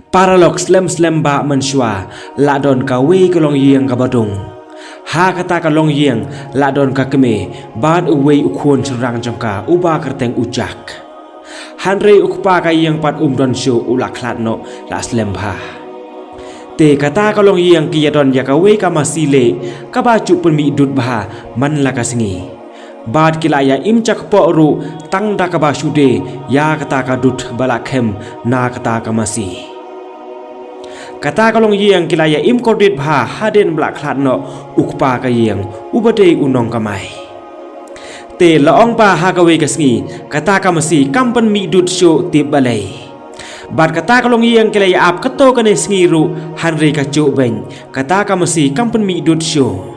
Paralog slem ba mensua ladon ka wei kalong yeng ka badung. Ha kata kalong yeng ladon ka keme bad uwei ukun serang jangka uba kerteng ujak. Hanre ukpa ka yeng pat don shu ulak klatno la slem ba. Te kata kalong yeng ki yadon ya ka wei ka masile ka baju penmi dut bah man la ka singi. Bad kila ya imcak po ru tang da ka ba shude ya kata ka dut balakhem na kata ka masi. Kata kalong yeng kila ya im kodit bah haden blak klatno ukpa ka yeng ubade unong kamai. Te laong ba ha ka wei ka singi kata ka masi kampan mi dut shu tip balai. Bad kata kalong yeng kila ya ap kato ka ne singi ru hanre ka chu ben kata ka masi kampan mi dut shu.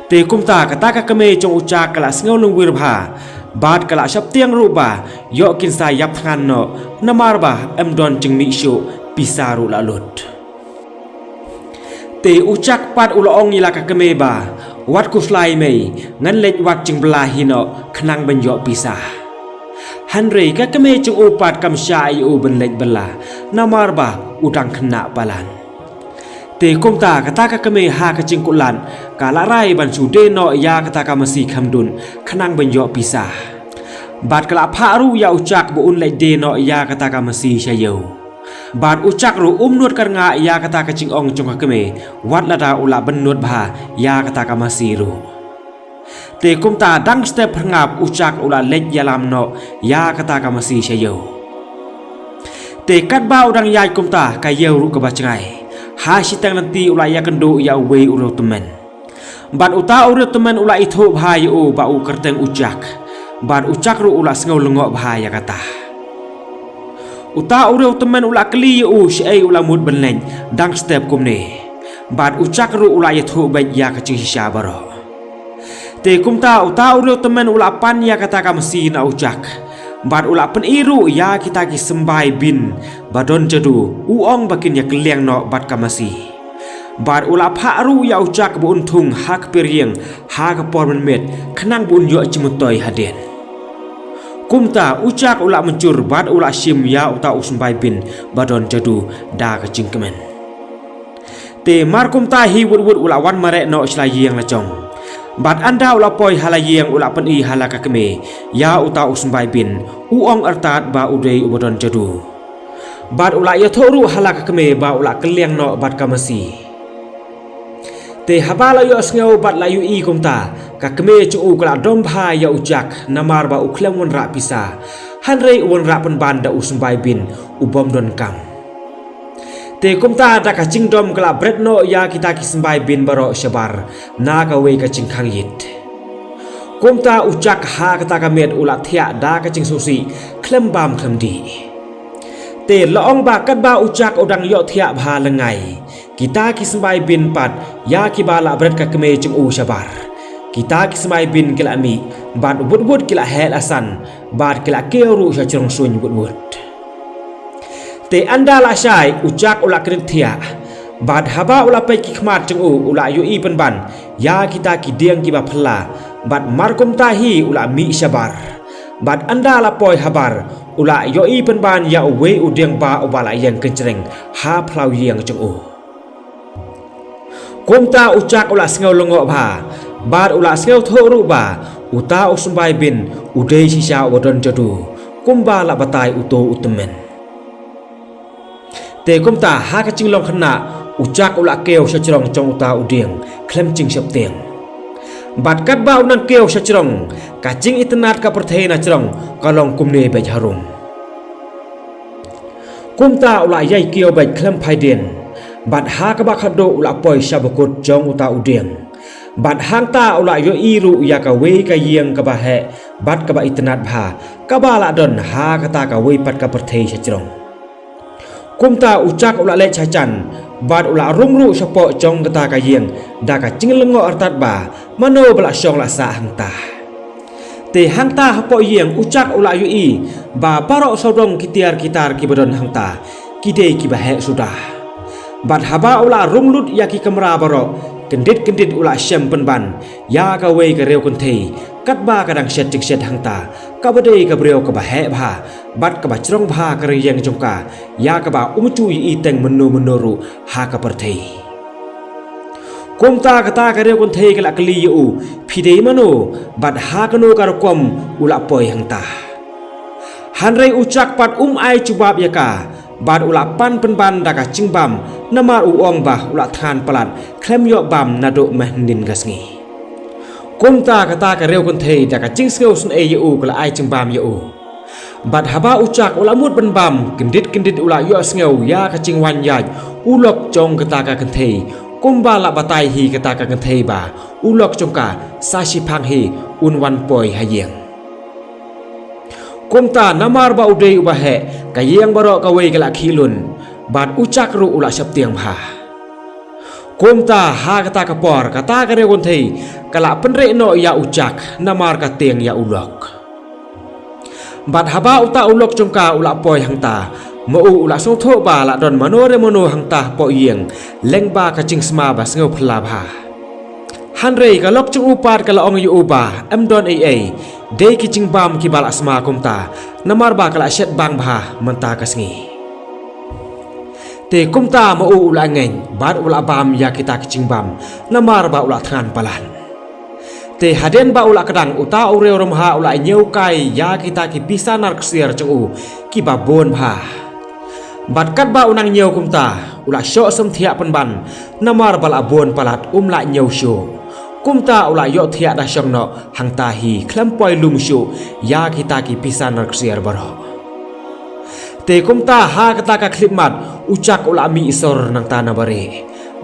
Te kumta kata ka kame chong ucak kala sngau lung wir bha bad kala shap tiang ru ba yo kin sa yap than no namar ba em don ching mi shu pisaru la lut. Te ucak pat ulong ila ka kame ba wat ku slai mei ngan lech wat ching bla hino khnang ben yo pisah. Hanre ka kame chong upat kam sha u ben lech bala namar ba utang khna palan. Te kumta kata ka kame ha ka cingkulan kala rai ban su de no ya kata ka masi khamdun khanang ben yo pisah. Bad kala pharu ya ucak bu un lai de no ya kata ka masi shayo. Bad ucak ru nuot kar nga ya kata ka cingong chong ka kame wat la da ula ben nuot ba ya kata ka masi ru. Te kumta dang step ngap ucak ula lej yalam no ya kata ka masi shayo. Te kat ba udang yai kumta ka yeu ru ka ba cengai. Ha sitang nanti ulai ya kendo ya wei uro temen. Bad uta uro temen ulai itu bahaya u ba u kerteng ucak. Bad ucak ru ula sengau lengok bahaya kata. Uta uro temen ula keli u syai ula mud benleng dang step kumne. Bad ucak ru ula itu baik ya kecing sisa baro. Te kumta uta uro temen ula pan ya kata ka mesi na ucak. Bad ula pen iru ya kita ki sembai bin badon jadu uong bakin ya keliang no bad kamasi. Bad ula pharu ya ucak bu untung hak perieng hak por menmet khenang bun yo cimutoy haden. Kumta ucak ula mencur bad ula sim ya uta usmbai bin badon jadu da kecing kemen. Te mar kumta hi wud ula wan mare no slayeng la chong. Bad anda ula poi halayeng ula pen i halaka keme ya uta usmbai bin uong artat ba udei ubodon jadu. Bad ula ya thoru halaka keme ba ula keliang no bad kamasi. Te habala yo sngau bad layu i kumta ka keme chu kala dom bha ya ucak namar ba uklem won ra pisa hanre won ra pen banda usmbai bin ubom don kam. Te kumta da ka cingdom kala bretno ya kita ki sembai bin baro shabar na ka wei ka cingkhang yit. Kumta ucak ha kata ka met ula thia da ka cing susi klem bam klem di. Te laong ba kat ba ucak odang yo thia bha lengai. Kita ki sembai bin pat ya ki bala bret ka keme cing u shabar. Kita ki sembai bin kila mi bad bud kila hel asan bad kila keuru sha chirong suny bud. Te anda la syai ucak ula kritia bad haba ula pai ki khmat chung ula yu i pen ban ya kita ki diang ki ba phla bad markum tahi ula mi shabar bad anda la poi habar ula yu i pen ban ya we u diang ba ubala yang kencreng ha phlau yang chung kumta ucak ula sngau lengok ba bad ula sngau thoru ba uta usmbai bin udei sisa wadon jadu kumba la batai uto utemen. Te kumta ha ka cinglong khna ucak ula keu sachrong chong uta udieng klem cing sep teng. Bad kat ba unang keu sachrong ka cing itnat ka perthena chrong kalong kumne be harum. Kumta ula yai keu be klem phaiden. Bad ha ka ba khado ula poi sabakut chong uta udieng. Bad hang ta ula yo iru ya ka wei ka yeng ka ba he bad ka ba itnat bha ka ba la don ha ka ta ka wei pat ka perthei sachrong. Kumta ucak ula le chachan bad ula rungru sapo chong kata ka yeng da ka cinglengo artat ba mano bala syong la sa hangta. Te hangta hapo yeng ucak ula yu i ba parok sodong kitiar kitar ki badon hangta kide ki ba he sudah. Bad haba ula runglut ya ki kamera baro kendit ula syem penban ya ka wei ka reu kunthei kat ba kadang shet jing shet hang ta ka ba dei ka breo ka ba he bha bat ka ba chrong bha ka rieng jong ka ya ka ba chu i teng menu ru ha ka par thei kum ta kata ka reo kon thei ka la kli u phi dei mano bat ha ka no ka kom ula poi hang ta han rei ucak pat ai cubab ya ka bad ula pan penban daka cingbam namar uong bah ula than palat klem yo bam nado meh nin gasngi kumta kata ka reu kon thei daka cing skeu sun e yu kala ai cingbam yu bad haba ucak ula mut penbam kendit ula yo sneu ya ka cingwan yaj ulok jong kata ka kan thei kumba la batai hi kata ka kan thei ba ulok jong ka sashi phang hi unwan poi hayeng kumta namar ba udei ubahe kayang baro kawai kala khilun bat ucak ru ula sap tiang bha kumta ha kata kapor kata kare kon thei kala penre no ya ucak namar ka tiang ya ulok bat haba uta ulok chongka ula poi hangta mo ula song tho ba la don manore mono hangta po yeng leng ba ka ching sma ba sngo phla bha hanrei ka lok chung upar kala ong yu ba am don ai dei ki ching bam ki bal asma kumta namar ba kala shet bang bha manta kasngi te kumta ma ula ngeng bar ula bam ya kita ki ching bam namar ba ula than palan te haden ba ula kadang uta ure rom ha ula nyeu kai ya kita ki pisanar ksiar chung ki ba bon bha bat kat ba unang nyeu kumta ula sho som thia pan namar bal abon palat la nyeu sho kumta ula yo thia da shong no hangta hi khlam poi lum shu ya kita ki pisan nar ksiar baro te kumta ha kata ka klip mat ucak ula mi isor nang ta na bare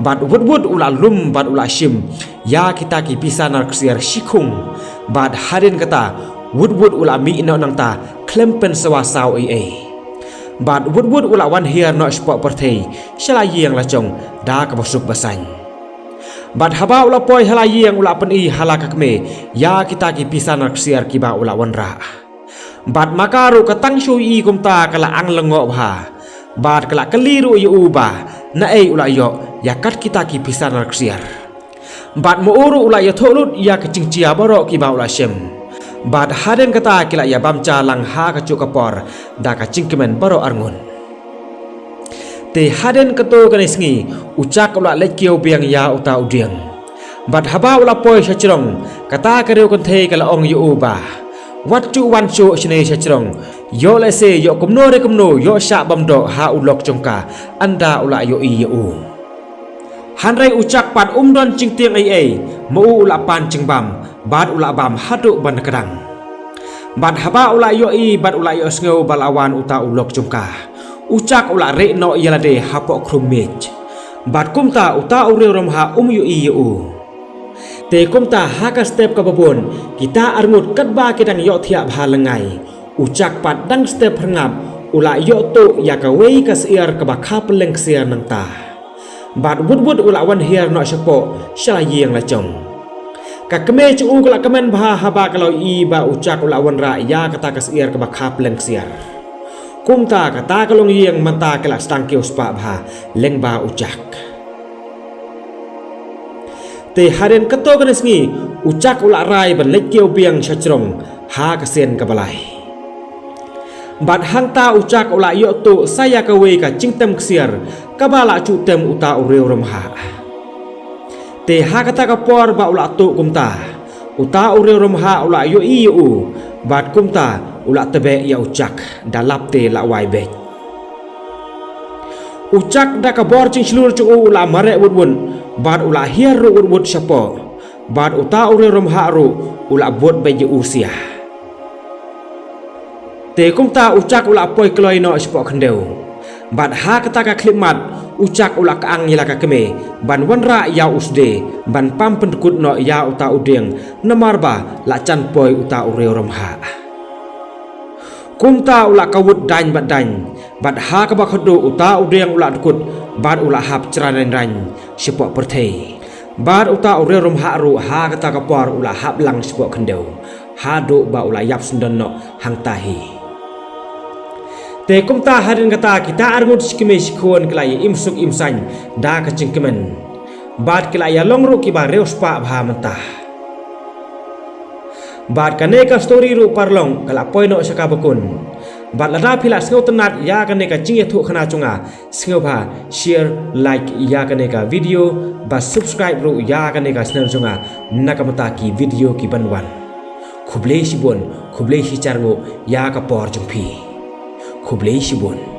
bat wud ula lum bat ula shim ya kita ki pisan nar ksiar shikhung bat haden kata wud ula mi no nang ta klem pen sawa saw ai bat wud ula wan hiar no spot perthei shala yeng la chong da ka bosuk basang bat haba ula poi hala yeng ula pen i hala kakme ya kita ki pisan ksiar ki ba ula wanra bat makaru katang shu i kumta kala ang lengo bha bat kala kaliru yu ba na ei ula yo ya kat kita ki pisan ksiar bat mo uru ula ya tholut ya kicing cia baro ki ba ula shem bat haden kata kila ya bamcha lang ha ka chu kapor da ka cingkemen baro arngun te haden kato kanisngi ucak ula lekio biang ya uta udiang bat haba ula poi shachrong kata kareu kon thei kala ong yu ba wat chu wan chu chne shachrong yo le se yo kumno yo sha bamdo ha ulok chongka anda ula yo i yu hanrai ucak pat don cingtiang ai mo ula pan cingbam bat ula bam hatu ban kadang bat haba ula yo i bat ula yo sngo balawan uta ulok chongka ucak ula re no yalade hapo krumich bat kumta uta ure rom ha yu i yu te kumta ha ka step ka babon kita arngut kat ba kedang yo thia bha langai ucak pat dang step hangap ula yo to ya ka wei ka siar ka ba kha peleng siar nang ta bat wud ula wan hiar no shapo shala yeng la chong ka keme chu kala kamen bha haba kalau i ba ucak ula wan ra ya kata ka siar ka ba kha peleng siar kumta kata kalong yeng manta kala stang kios pa bha leng ba ucak te haren kato kanesngi ucak ula rai ban lekio biang shachrong ha ka sen ka balai bat hangta ucak ula yo to saya ka we ka cingtem ksiar ka bala chu tem uta ureu rom ha te ha kata ka por ba ula to kumta uta ureu rom ha ula yo i u bat kumta ula tebe ya ucak dalap te la wai be ucak da ka bor cing slur chu ula mare wud bat ula hiar ru wud shapo bat uta ureu rom ha ru ula bot be je usia te kumta ucak ula poi kloi no shapo khendeu bat ha kata ka klip mat ucak ula ka ang yila ka keme ban wanra ya usde ban pam pendukut no ya uta udeng namar ba la chan poi uta ureu rom ha kumta ula kawut dan bat ha ka ba khodu uta udeng ula dukut bat ula hap chranen ran sipo perthei bat uta ureu rom ha ru ha kata ka por ula hap lang sipo khendeu ha do ba ula yap sundon no hang tahi te kumta harin kata kita arngut sikime sikhon kelai imsuk imsan da ka cingkemen bat kelai longru ki ba reus pa bha mentah Bat kane ka story ru parlong kala poino saka bakun. Bat lada phila sngau tanat ya kane ka jingye thu khana chunga sngau ba share like ya kane ka video ba subscribe ru ya kane ka channel chunga nakamata ki video ki banwan. Khublei sibon khublei si charngo ya ka por jungphi. Khublei sibon.